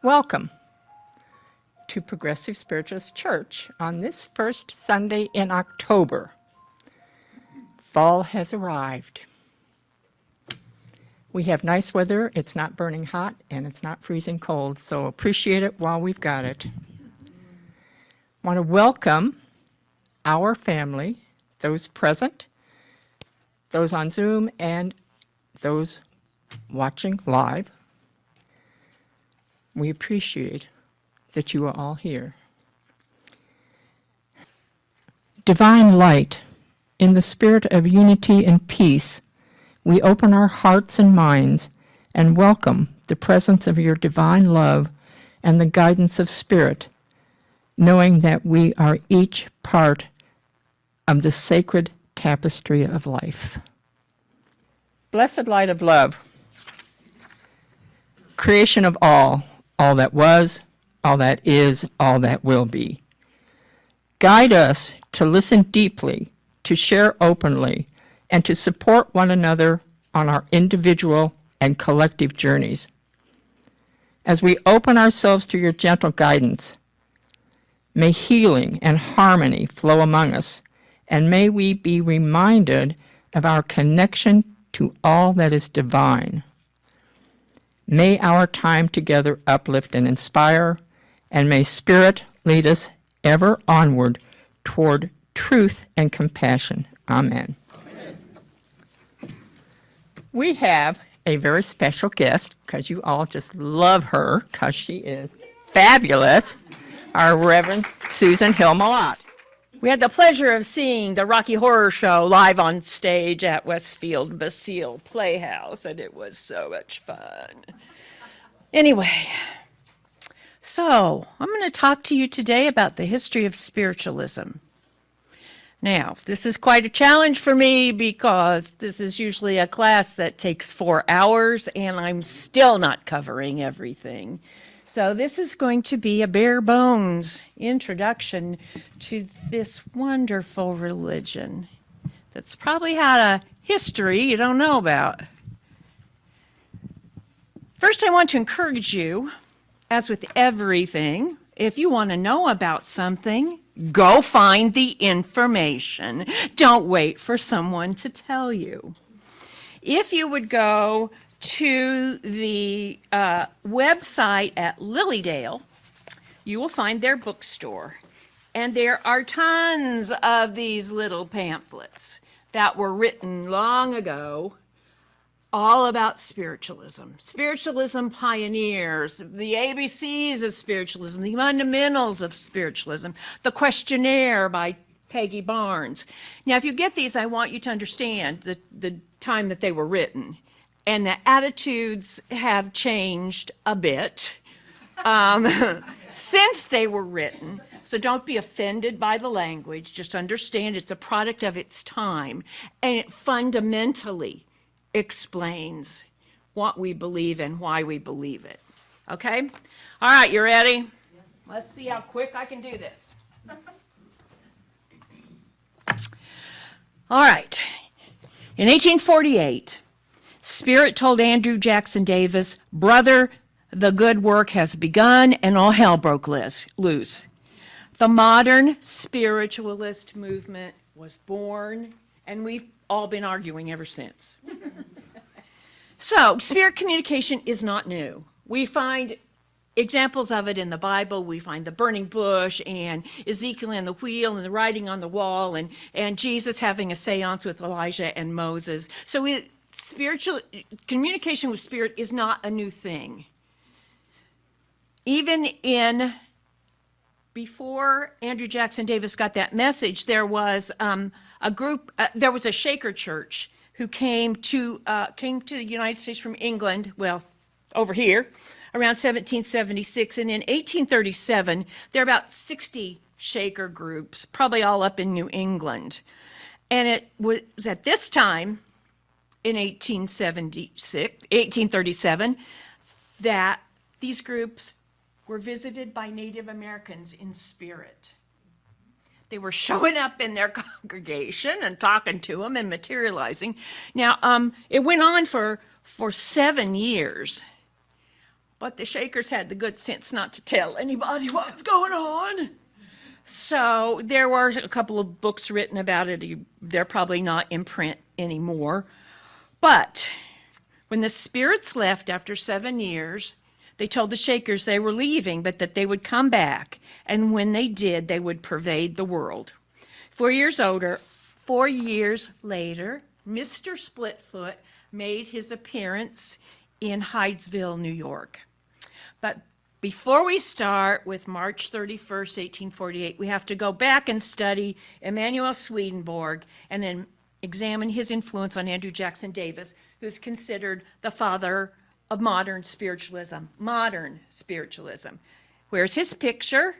Welcome to Progressive Spiritualist Church on this first Sunday in October. Fall has arrived. We have nice weather, it's not burning hot, and it's not freezing cold, so appreciate it while we've got it. I want to welcome our family, those present, those on Zoom, and those watching live. We appreciate that you are all here. Divine light, in the spirit of unity and peace, we open our hearts and minds and welcome the presence of your divine love and the guidance of spirit, knowing that we are each part of the sacred tapestry of life. Blessed light of love, creation of all that was, all that is, all that will be. Guide us to listen deeply, to share openly, and to support one another on our individual and collective journeys. As we open ourselves to your gentle guidance, may healing and harmony flow among us, and may we be reminded of our connection to all that is divine. May our time together uplift and inspire, and may Spirit lead us ever onward toward truth and compassion. Amen. Amen. We have a very special guest, because you all just love her, because she is fabulous, our Reverend Susan Hill-Mellott. We had the pleasure of seeing the Rocky Horror Show live on stage at Westfield Basile Playhouse, and it was so much fun. Anyway, so I'm going to talk to you today about the history of spiritualism. Now, this is quite a challenge for me because this is usually a class that takes 4 hours, and I'm still not covering everything. So this is going to be a bare bones introduction to this wonderful religion that's probably had a history you don't know about. First, I want to encourage you, as with everything, if you want to know about something, go find the information. Don't wait for someone to tell you. If you would go to the website at Lilydale, you will find their bookstore. And there are tons of these little pamphlets that were written long ago, all about spiritualism. Spiritualism pioneers, the ABCs of spiritualism, the fundamentals of spiritualism, the questionnaire by Peggy Barnes. Now, if you get these, I want you to understand the time that they were written. And the attitudes have changed a bit since they were written. So don't be offended by the language. Just understand it's a product of its time. And it fundamentally explains what we believe and why we believe it. Okay? All right, you ready? Yes. Let's see how quick I can do this. All right. In 1848, Spirit told Andrew Jackson Davis, "Brother, the good work has begun," and all hell broke loose. The modern spiritualist movement was born, and we've all been arguing ever since. So, spirit communication is not new. We find examples of it in the Bible. We find the burning bush and Ezekiel and the wheel and the writing on the wall and Jesus having a seance with Elijah and Moses. So spiritual communication with spirit is not a new thing. Even before Andrew Jackson Davis got that message, there was a group, there was a Shaker church who came to the United States from England, well, over here, around 1776. And in 1837, there are about 60 Shaker groups, probably all up in New England. And it was at this time, in 1837, that these groups were visited by Native Americans in spirit. They were showing up in their congregation and talking to them and materializing. Now, it went on for 7 years. But the Shakers had the good sense not to tell anybody what was going on. So there were a couple of books written about it. They're probably not in print anymore. But when the spirits left after 7 years, they told the Shakers they were leaving, but that they would come back. And when they did, they would pervade the world. 4 years later, Mr. Splitfoot made his appearance in Hydesville, New York. But before we start with March 31st, 1848, we have to go back and study Emanuel Swedenborg and then examine his influence on Andrew Jackson Davis, who's considered the father of modern spiritualism. Modern spiritualism. Where's his picture?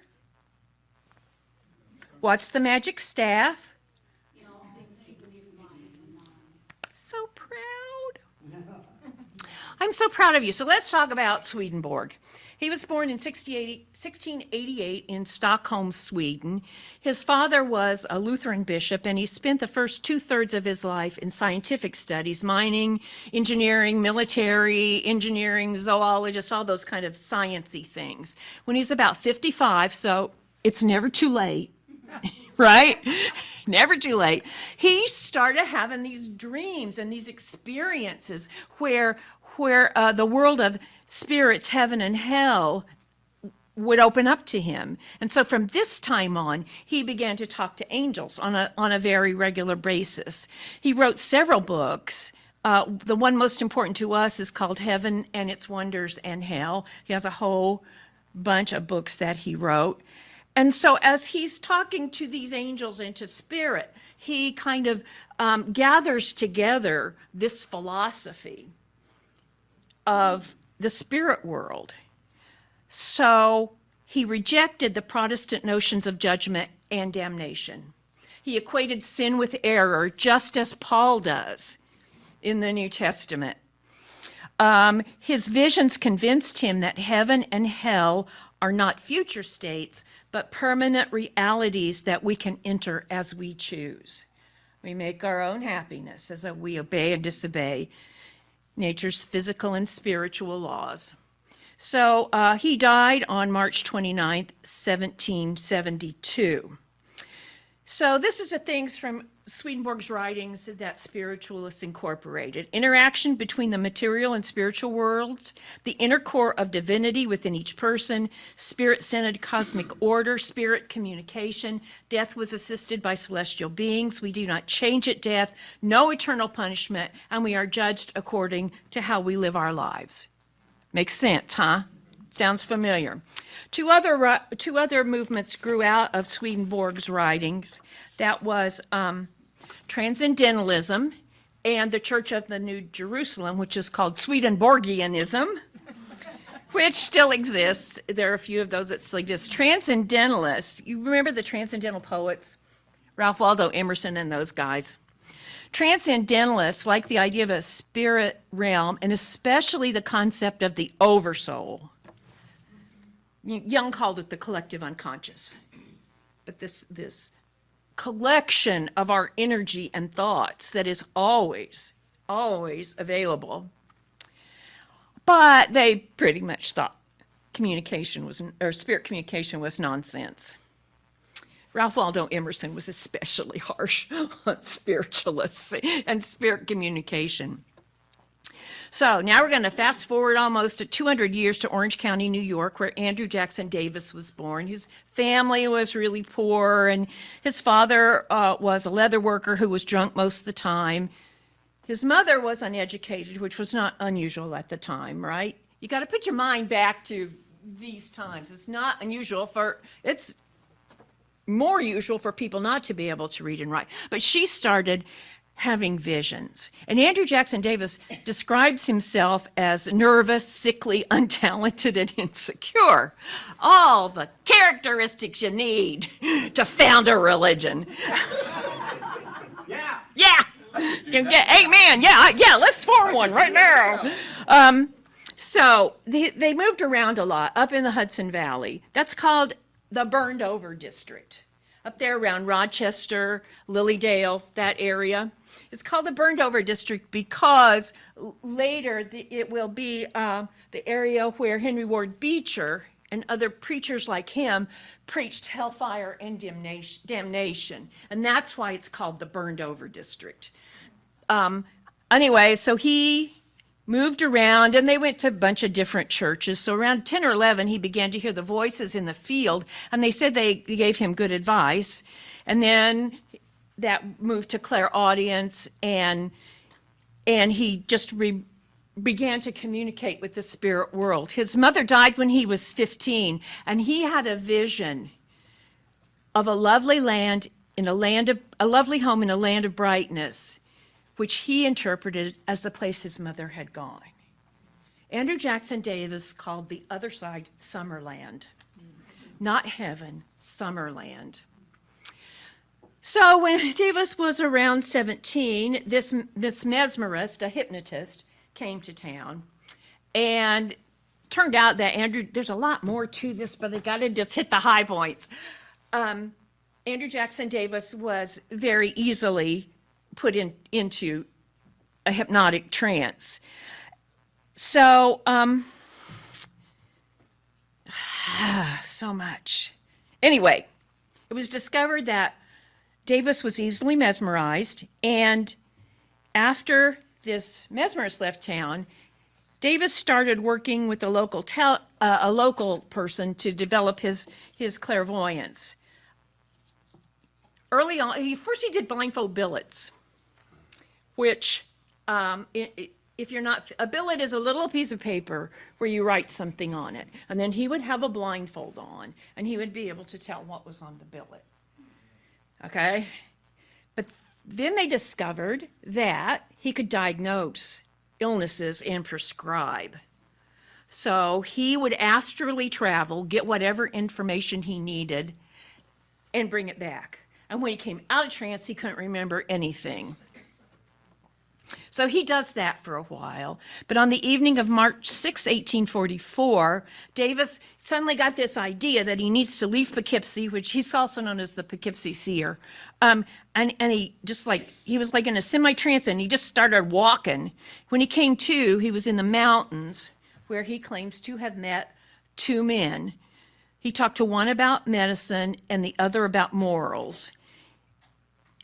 What's the magic staff? So proud. I'm so proud of you. So let's talk about Swedenborg. He was born in 1688 in Stockholm, Sweden. His father was a Lutheran bishop, and he spent the first 2/3 of his life in scientific studies, mining, engineering, military engineering, zoologist, all those kind of sciencey things. When he's about 55, so it's never too late, right? Never too late. He started having these dreams and these experiences where the world of spirits, heaven and hell, would open up to him. And so from this time on, he began to talk to angels on a very regular basis. He wrote several books. The one most important to us is called Heaven and Its Wonders and Hell. He has a whole bunch of books that he wrote. And so as he's talking to these angels and to spirit, he kind of gathers together this philosophy of the spirit world. So he rejected the Protestant notions of judgment and damnation. He equated sin with error, just as Paul does in the New Testament. His visions convinced him that heaven and hell are not future states, but permanent realities that we can enter as we choose. We make our own happiness as we obey and disobey nature's physical and spiritual laws. So he died on March 29th, 1772. So this is the things from Swedenborg's writings that spiritualists incorporated. Interaction between the material and spiritual worlds, the inner core of divinity within each person, spirit-centered cosmic order, spirit communication. Death was assisted by celestial beings. We do not change at death, no eternal punishment, and we are judged according to how we live our lives. Makes sense, huh? Sounds familiar. Two other movements grew out of Swedenborg's writings. That was Transcendentalism and the Church of the New Jerusalem, which is called Swedenborgianism, which still exists. There are a few of those that still exist. Transcendentalists, you remember the transcendental poets, Ralph Waldo Emerson and those guys. Transcendentalists like the idea of a spirit realm, and especially the concept of the oversoul. Jung called it the collective unconscious. But this collection of our energy and thoughts that is always available. But they pretty much thought spirit communication was nonsense. Ralph Waldo Emerson was especially harsh on spiritualists and spirit communication. So now we're going to fast forward almost 200 years to Orange County, New York, where Andrew Jackson Davis was born. His family was really poor, and his father was a leather worker who was drunk most of the time. His mother was uneducated, which was not unusual at the time, right? You got to put your mind back to these times. It's not unusual it's more usual for people not to be able to read and write. But she started having visions. And Andrew Jackson Davis describes himself as nervous, sickly, untalented, and insecure. All the characteristics you need to found a religion. Yeah. Yeah. Amen. Yeah, let's form one right now. So they moved around a lot up in the Hudson Valley. That's called the burned over district. Up there around Rochester, Lilydale, that area. It's called the burned over district because later it will be the area where Henry Ward Beecher and other preachers like him preached hellfire and damnation. And that's why it's called the burned over district. Anyway, so he moved around and they went to a bunch of different churches. So around 10 or 11, he began to hear the voices in the field, and they said they gave him good advice. And then that moved to clairaudience, and he just began to communicate with the spirit world. His mother died when he was 15, and he had a vision of a lovely land in a lovely home in a land of brightness, which he interpreted as the place his mother had gone. Andrew Jackson Davis called the other side Summerland, not heaven, Summerland. So when Davis was around 17, this mesmerist, a hypnotist, came to town, and turned out that there's a lot more to this, but I gotta just hit the high points. Andrew Jackson Davis was very easily put into a hypnotic trance. So, so much. Anyway, it was discovered that Davis was easily mesmerized, and after this mesmerist left town, Davis started working with a local person to develop his clairvoyance. Early on, first he did blindfold billets, which, if you're not, a billet is a little piece of paper where you write something on it. And then he would have a blindfold on, and he would be able to tell what was on the billet. Okay? But then they discovered that he could diagnose illnesses and prescribe. So he would astrally travel, get whatever information he needed, and bring it back. And when he came out of trance, he couldn't remember anything. So he does that for a while. But on the evening of March 6, 1844, Davis suddenly got this idea that he needs to leave Poughkeepsie, which he's also known as the Poughkeepsie Seer. And he he was like in a semi-trance, and he just started walking. When he came to, he was in the mountains where he claims to have met two men. He talked to one about medicine and the other about morals.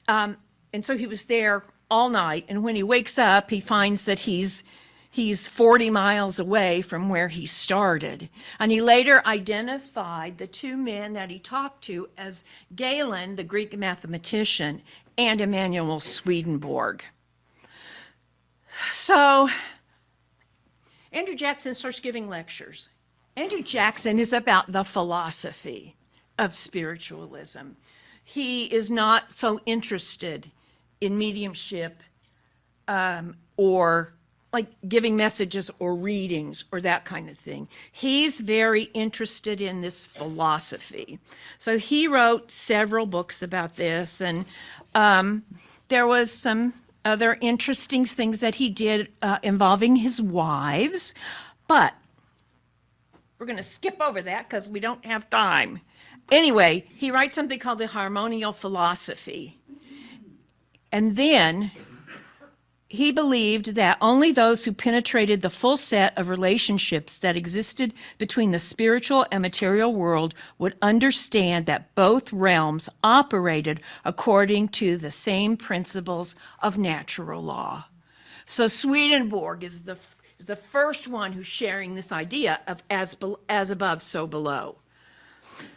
And so he was there all night, and when he wakes up, he finds that he's 40 miles away from where he started. And he later identified the two men that he talked to as Galen, the Greek mathematician, and Emanuel Swedenborg. So Andrew Jackson starts giving lectures. Andrew Jackson is about the philosophy of spiritualism. He is not so interested in mediumship or like giving messages or readings or that kind of thing. He's very interested in this philosophy. So he wrote several books about this, and there was some other interesting things that he did involving his wives, but we're going to skip over that because we don't have time. Anyway, he writes something called the Harmonial Philosophy. And then he believed that only those who penetrated the full set of relationships that existed between the spiritual and material world would understand that both realms operated according to the same principles of natural law. So Swedenborg is the first one who's sharing this idea of as above, so below.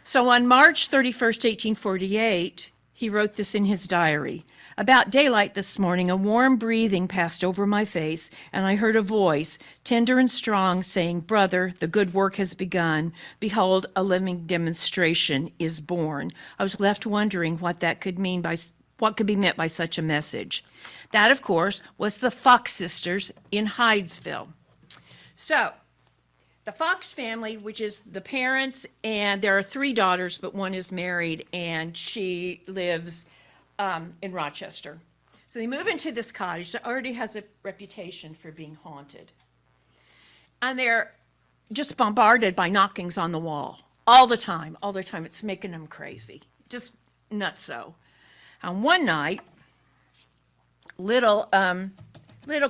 So on March 31st, 1848, he wrote this in his diary. About daylight this morning, a warm breathing passed over my face, and I heard a voice, tender and strong, saying, "Brother, the good work has begun. Behold, a living demonstration is born." I was left wondering what could be meant by such a message. That, of course, was the Fox sisters in Hydesville. So, the Fox family, which is the parents, and there are three daughters, but one is married, and she lives in Rochester. So they move into this cottage that already has a reputation for being haunted. And they're just bombarded by knockings on the wall all the time. It's making them crazy, just nutso. And one night, little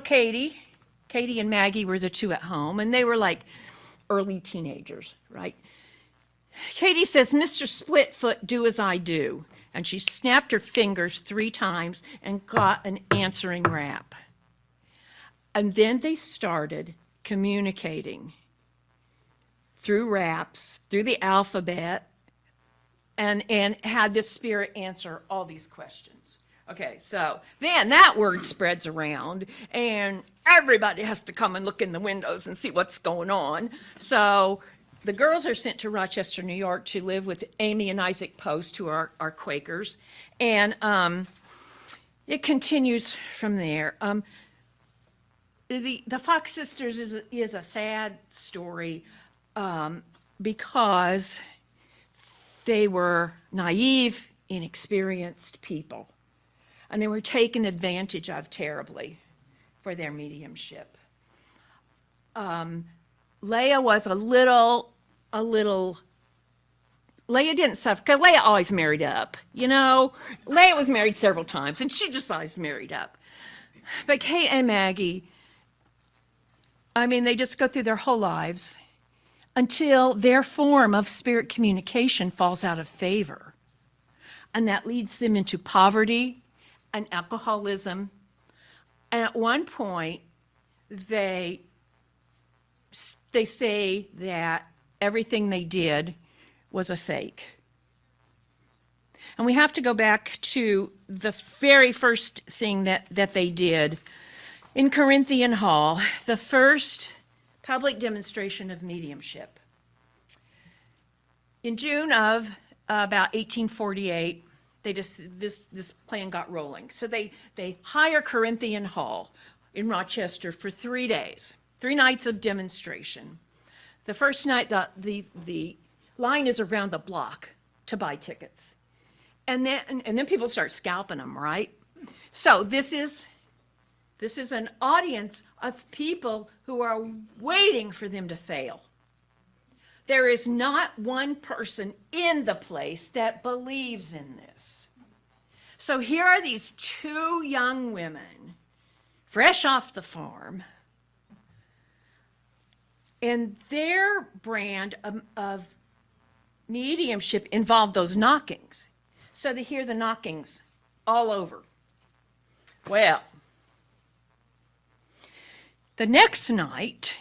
Katie. Katie and Maggie were the two at home, and they were like early teenagers, right? Katie says, "Mr. Splitfoot, do as I do." And she snapped her fingers 3 times and got an answering rap. And then they started communicating through raps, through the alphabet, and had this spirit answer all these questions. Okay, so then that word spreads around, and everybody has to come and look in the windows and see what's going on. So the girls are sent to Rochester, New York to live with Amy and Isaac Post, who are Quakers. And it continues from there. The Fox sisters is a sad story because they were naive, inexperienced people. And they were taken advantage of terribly for their mediumship. Leah was a little, Leah didn't suffer, because Leah always married up, you know? Leah was married several times, and she just always married up. But Kate and Maggie, I mean, they just go through their whole lives until their form of spirit communication falls out of favor. And that leads them into poverty and alcoholism. And at one point, they say that everything they did was a fake. And we have to go back to the very first thing that they did in Corinthian Hall, the first public demonstration of mediumship. In June of about 1848, this plan got rolling. So they hire Corinthian Hall in Rochester for 3 days. 3 nights of demonstration. The first night, the line is around the block to buy tickets. And then people start scalping them, right? So this is an audience of people who are waiting for them to fail. There is not one person in the place that believes in this. So here are these 2 young women, fresh off the farm, and their brand of mediumship involved those knockings. So they hear the knockings all over. Well, the next night,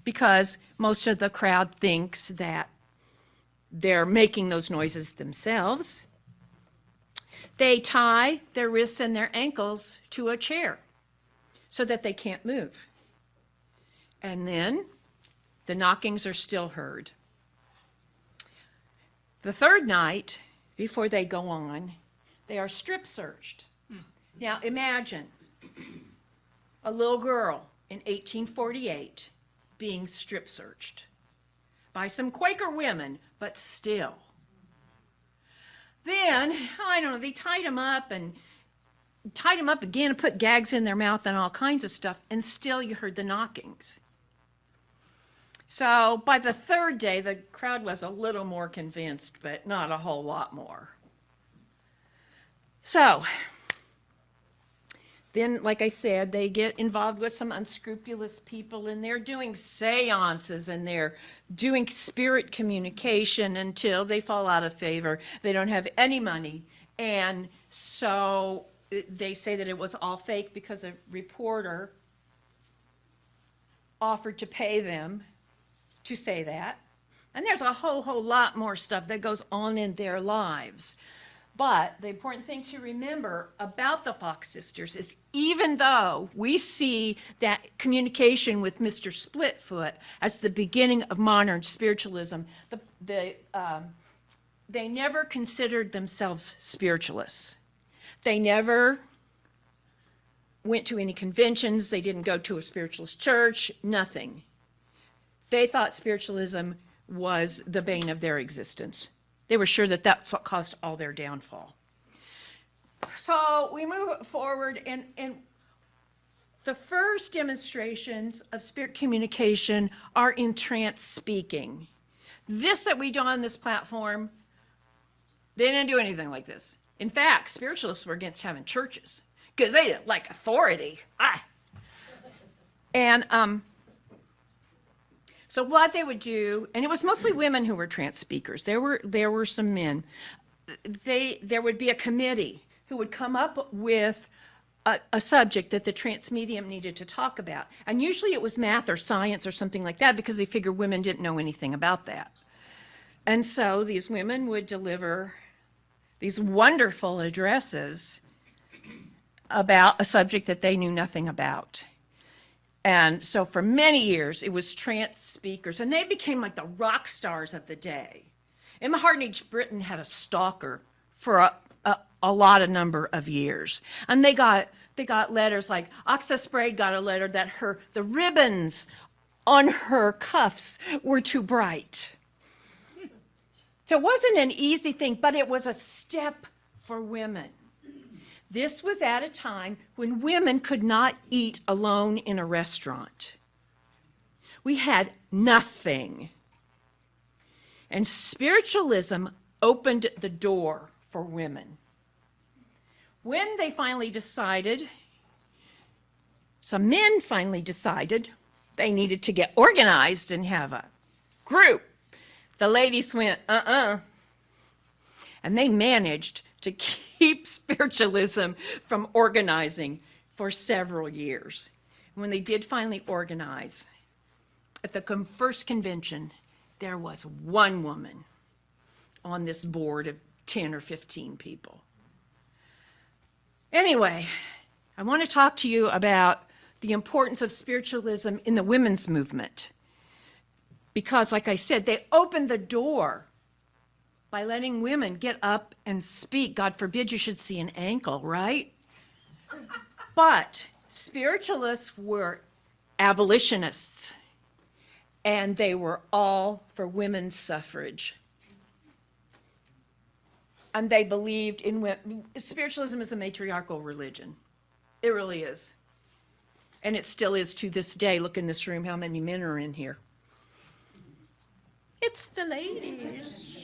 because most of the crowd thinks that they're making those noises themselves, they tie their wrists and their ankles to a chair so that they can't move. And then the knockings are still heard. The third night, before they go on, they are strip searched. Now imagine a little girl in 1848 being strip searched by some Quaker women, but still. Then, I don't know, they tied them up again and put gags in their mouth and all kinds of stuff, and still you heard the knockings. So by the third day, the crowd was a little more convinced, but not a whole lot more. So then, like I said, they get involved with some unscrupulous people, and they're doing seances, and they're doing spirit communication until they fall out of favor. They don't have any money, and so they say that it was all fake because a reporter offered to pay them to say that. And there's a whole lot more stuff that goes on in their lives. But the important thing to remember about the Fox sisters is even though we see that communication with Mr. Splitfoot as the beginning of modern spiritualism, they never considered themselves spiritualists. They never went to any conventions. They didn't go to a spiritualist church, nothing. They thought spiritualism was the bane of their existence. They were sure that that's what caused all their downfall. So we move forward, and the first demonstrations of spirit communication are in trance speaking. This that we do on this platform, they didn't do anything like this. In fact, spiritualists were against having churches because they didn't like authority. And so what they would do, and it was mostly women who were trance speakers. There were some men. There would be a committee who would come up with a subject that the trance medium needed to talk about. And usually it was math or science or something like that, because they figured women didn't know anything about that. And so these women would deliver these wonderful addresses about a subject that they knew nothing about. And so for many years, it was trance speakers, and they became like the rock stars of the day. Emma Hardinge Britten had a stalker for a lot of number of years. And they got letters like, Oxa Sprague got a letter that the ribbons on her cuffs were too bright. So it wasn't an easy thing, but it was a step for women. This was at a time when women could not eat alone in a restaurant. We had nothing. And spiritualism opened the door for women. When they finally decided, some men finally decided they needed to get organized and have a group, the ladies went, And they managed to keep spiritualism from organizing for several years. When they did finally organize, at the first convention, there was one woman on this board of 10 or 15 people. Anyway, I want to talk to you about the importance of spiritualism in the women's movement. Because, like I said, they opened the door by letting women get up and speak. God forbid you should see an ankle, right? But spiritualists were abolitionists, and they were all for women's suffrage. And they believed in women. Spiritualism is a matriarchal religion. It really is. And it still is to this day. Look in this room, how many men are in here? It's the ladies.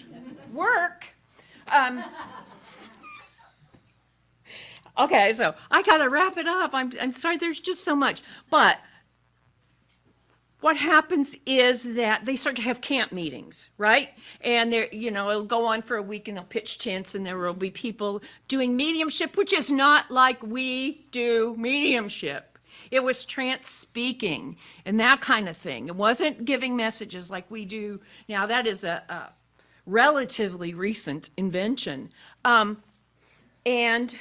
Work. Okay, so I gotta wrap it up. I'm sorry, there's just so much. But what happens is that they start to have camp meetings, right? And it'll go on for a week, and they'll pitch tents, and there will be people doing mediumship, which is not like we do mediumship. It was trance speaking and that kind of thing. It wasn't giving messages like we do now. That is a relatively recent invention. And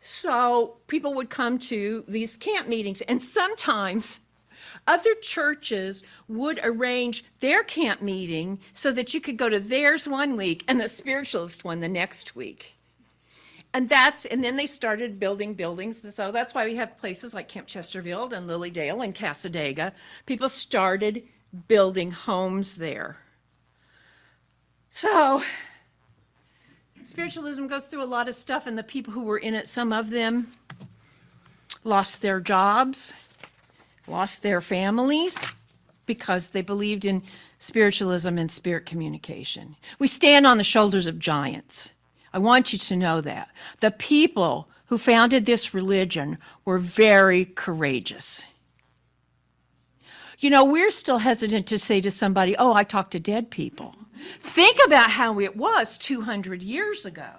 so people would come to these camp meetings, and sometimes other churches would arrange their camp meeting so that you could go to theirs one week and the spiritualist one the next week. And then they started building buildings. So that's why we have places like Camp Chesterfield and Lilydale and Cassadaga. People started building homes there. So spiritualism goes through a lot of stuff, and the people who were in it, some of them lost their jobs, lost their families, because they believed in spiritualism and spirit communication. We stand on the shoulders of giants. I want you to know that. The people who founded this religion were very courageous. We're still hesitant to say to somebody, oh, I talk to dead people. Think about how it was 200 years ago.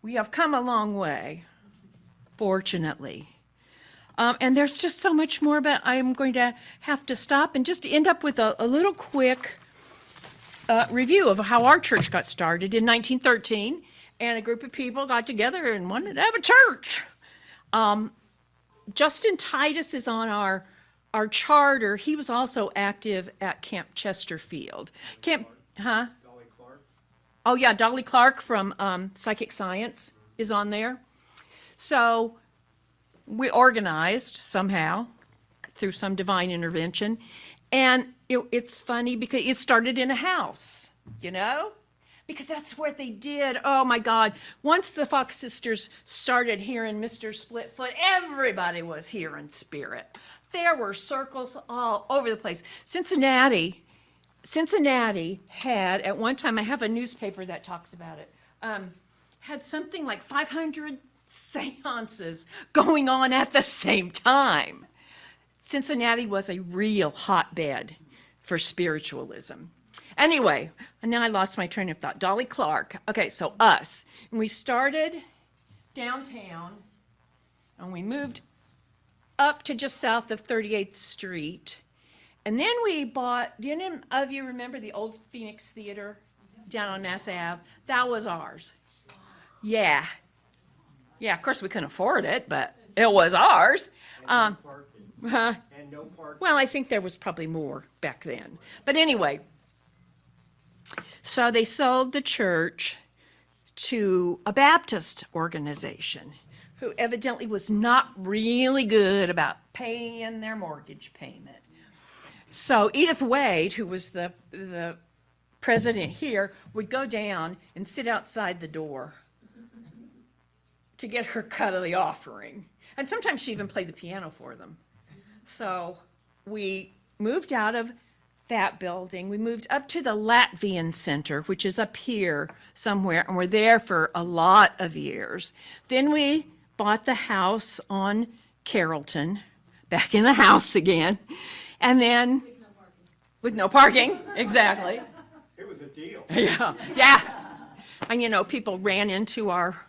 We have come a long way, fortunately. And there's just so much more, but I'm going to have to stop and just end up with a little quick review of how our church got started in 1913, and a group of people got together and wanted to have a church. Justin Titus is on our charter. He was also active at Camp Chesterfield. Dolly Clark. Oh yeah, Dolly Clark from Psychic Science is on there. So we organized somehow through some divine intervention, and it's funny because it started in a house, because that's what they did. Oh my God. Once the Fox sisters started hearing Mr. Splitfoot, everybody was hearing spirit. There were circles all over the place. Cincinnati had, at one time, I have a newspaper that talks about it, had something like 500 seances going on at the same time. Cincinnati was a real hotbed for spiritualism. Anyway, and now I lost my train of thought. Dolly Clark. Okay, so us. And we started downtown, and we moved up to just south of 38th Street. And then we bought, do any of you remember the old Phoenix Theater down on Mass Ave? That was ours. Yeah. Yeah, of course we couldn't afford it, but it was ours. And no parking. Well, I think there was probably more back then. But anyway, so they sold the church to a Baptist organization who evidently was not really good about paying their mortgage payment. So Edith Wade, who was the president here, would go down and sit outside the door to get her cut of the offering. And sometimes she even played the piano for them. So we moved out of that building. We moved up to the Latvian Center, which is up here somewhere, and we're there for a lot of years. Then we bought the house on Carrollton, back in the house again, and then with no parking, exactly. It was a deal. Yeah. And you know, people ran into our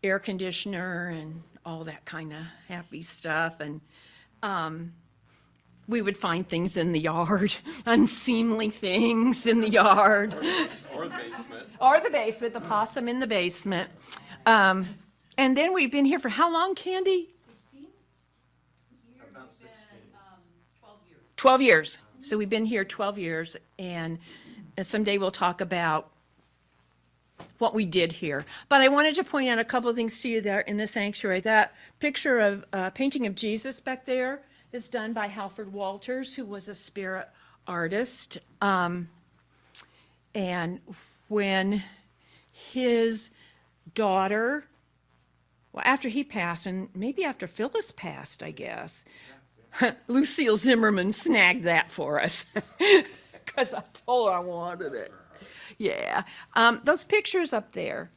air conditioner and all that kind of happy stuff, and we would find things in the yard, unseemly things in the yard. Or the basement. Or the basement, the possum in the basement. And then we've been here for how long, Candy? About 16. 12 years. So we've been here 12 years, and someday we'll talk about what we did here. But I wanted to point out a couple of things to you there in the sanctuary. That picture of painting of Jesus back there is done by Halford Walters, who was a spirit artist. And when his daughter, well, after he passed, and maybe after Phyllis passed, I guess, Lucille Zimmerman snagged that for us because I told her I wanted it. Yeah. Those pictures up there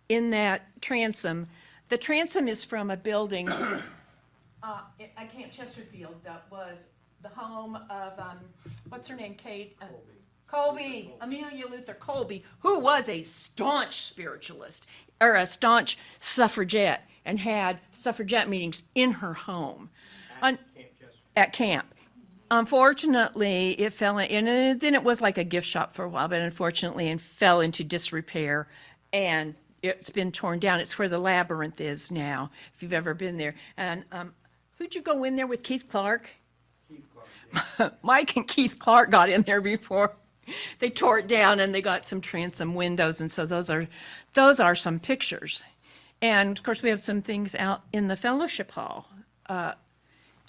in that transom, the transom is from a building at Camp Chesterfield that was the home of, what's her name, Kate? Colby, Amelia Luther Colby, who was a staunch spiritualist, or a staunch suffragette, and had suffragette meetings in her home. At camp. Unfortunately, it fell in, and then it was like a gift shop for a while, but unfortunately it fell into disrepair, and it's been torn down. It's where the labyrinth is now, if you've ever been there. And who'd you go in there with, Keith Clark? Keith Clark, yeah. Mike and Keith Clark got in there before. They tore it down, and they got some transom windows, and so those are some pictures. And of course, we have some things out in the fellowship hall.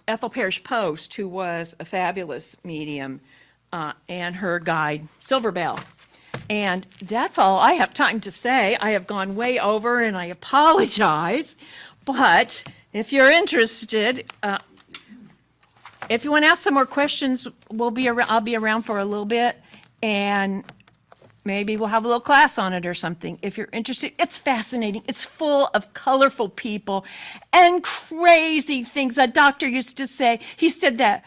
Ethel Parrish Post, who was a fabulous medium, and her guide, Silver Bell. And that's all I have time to say. I have gone way over, and I apologize. But if you're interested, if you want to ask some more questions, I'll be around for a little bit, and maybe we'll have a little class on it or something. If you're interested, it's fascinating. It's full of colorful people and crazy things. A doctor used to say, he said that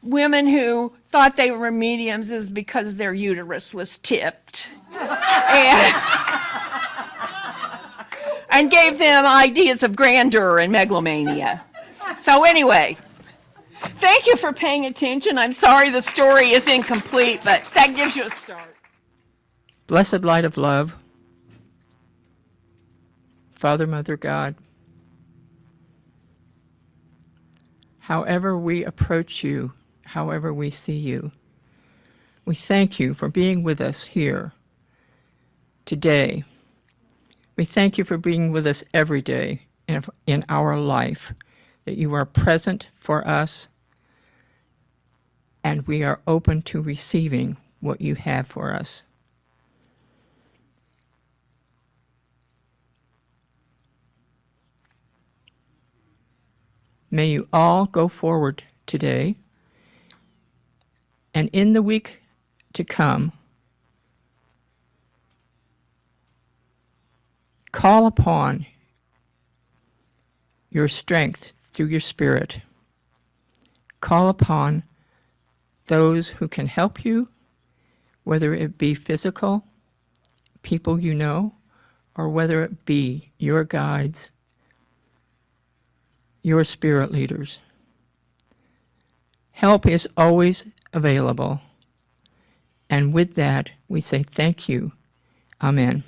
women who thought they were mediums is because their uterus was tipped. And gave them ideas of grandeur and megalomania. So anyway, thank you for paying attention. I'm sorry the story is incomplete, but that gives you a start. Blessed light of love, Father, Mother, God, however we approach you, however we see you, we thank you for being with us here today. We thank you for being with us every day in our life, that you are present for us, and we are open to receiving what you have for us. May you all go forward today, and in the week to come, Call upon your strength through your Spirit. Call upon those who can help you, whether it be physical, people you know, or whether it be your guides, your spirit leaders. Help is always available. And with that, we say thank you. Amen.